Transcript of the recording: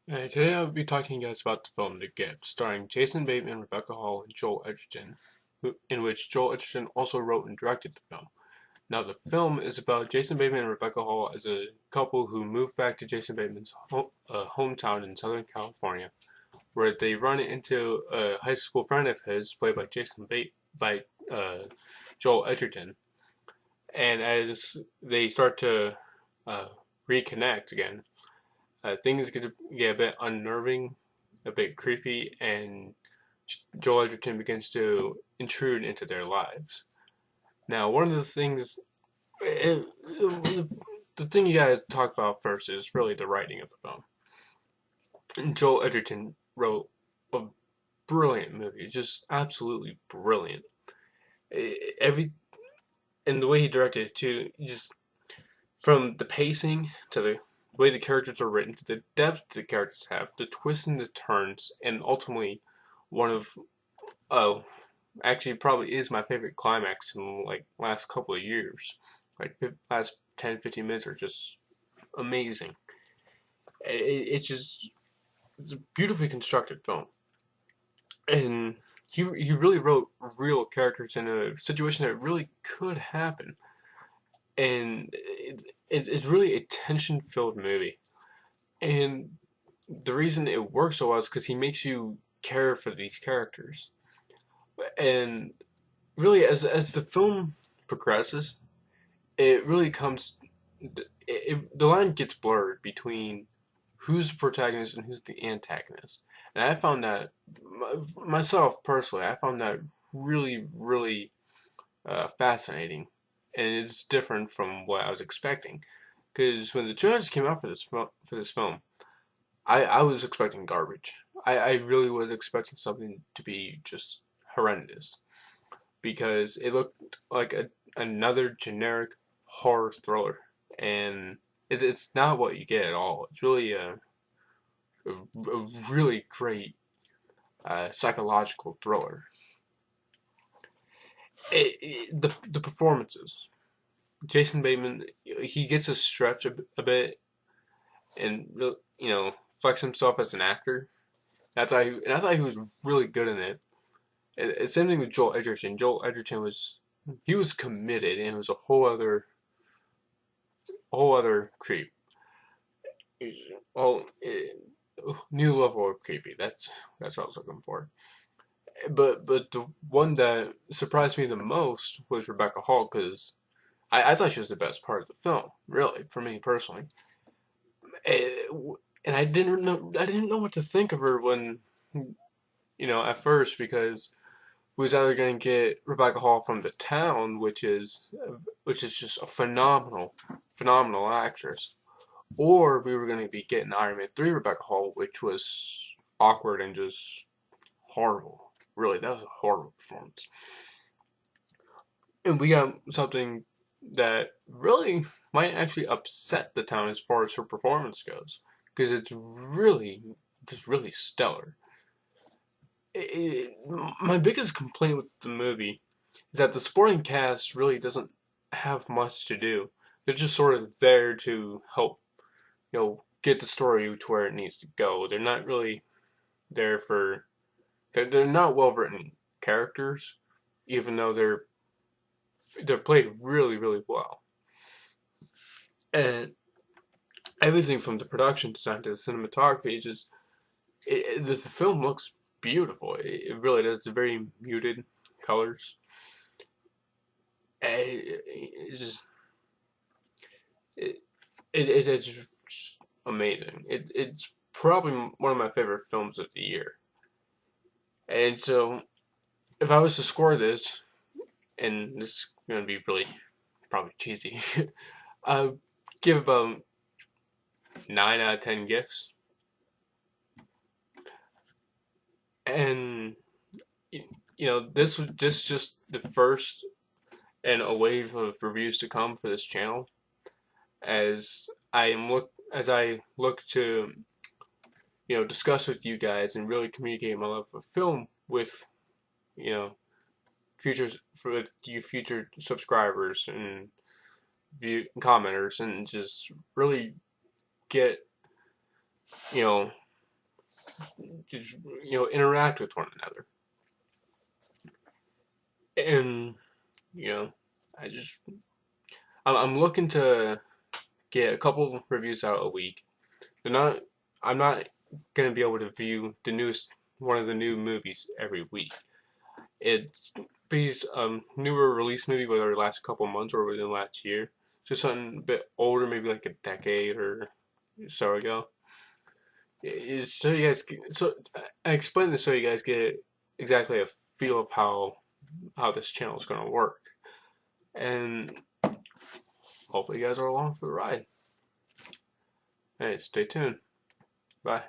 Today I'll be talking to you guys about the film The Gift, starring Jason Bateman, Rebecca Hall, and Joel Edgerton, in which Joel Edgerton also wrote and directed the film. Now, the film is about Jason Bateman and Rebecca Hall as a couple who move back to Jason Bateman's hometown in Southern California, where they run into a high school friend of his, played by uh, Joel Edgerton, and as they start to uh, reconnect again, things get a bit unnerving, a bit creepy, and Joel Edgerton begins to intrude into their lives. Now, one of the things, the thing you gotta talk about first is really the writing of the film. And Joel Edgerton wrote a brilliant movie, just absolutely brilliant. Every and the way he directed it too, just from the pacing to the way the characters are written, to the depth the characters have, the twists and the turns, and ultimately one of oh, actually probably is my favorite climax in like last couple of years. Like last 10, 15 minutes are just amazing. It's just it's a beautifully constructed film, and he really wrote real characters in a situation that really could happen, and it's really a tension filled movie. And the reason it works so well is because he makes you care for these characters. And really, as the film progresses, it really comes. The line gets blurred between who's the protagonist and who's the antagonist. And I found that myself personally, I found that really fascinating, and it's different from what I was expecting. Because when the trailers came out for this film, I was expecting garbage. I really was expecting something to be just horrendous because it looked like another generic horror thriller, and it's not what you get at all. It's really a really great psychological thriller. The performances, Jason Bateman, he gets to stretch a bit and flex himself as an actor. I thought he was really good in it. Same thing with Joel Edgerton. Joel Edgerton was committed, and it was a whole other creep. Oh, new level of creepy. That's what I was looking for. But the one that surprised me the most was Rebecca Hall because I thought she was the best part of the film, really, for me personally. Eh, and I didn't know what to think of her when at first because we was either going to get Rebecca Hall from The Town, which is just a phenomenal actress, or we were going to be getting Iron Man 3 Rebecca Hall, which was awkward and just horrible. Really, that was a horrible performance. And we got something that really might actually upset The Town as far as her performance goes, because just really stellar. My biggest complaint with the movie is that the supporting cast really doesn't have much to do. They're just sort of there to help, get the story to where it needs to go. They're not really there for. They're not well written characters, even though they're played really well. And everything from the production design to the cinematography, the film looks beautiful. It really does. It's very muted colors. It's just it, it's just amazing. It's probably one of my favorite films of the year. And so, if I was to score this, and this is going to be really probably cheesy, I would give about 9 out of 10 gifts. And this just the first and a wave of reviews to come for this channel as I look to discuss with you guys and really communicate my love for film with you know futures for you future subscribers and commenters, and just really get you know just, interact with one another. And, you know, I just, I'm looking to get a couple reviews out a week. They're not, I'm not gonna be able to view one of the new movies every week. It's these newer release movie whether the last couple months or within the last year. Just something a bit older, maybe like a decade or so ago. So you guys, so I explained this so you guys get exactly a feel of how this channel is gonna work, and hopefully you guys are along for the ride. Hey, stay tuned. Bye.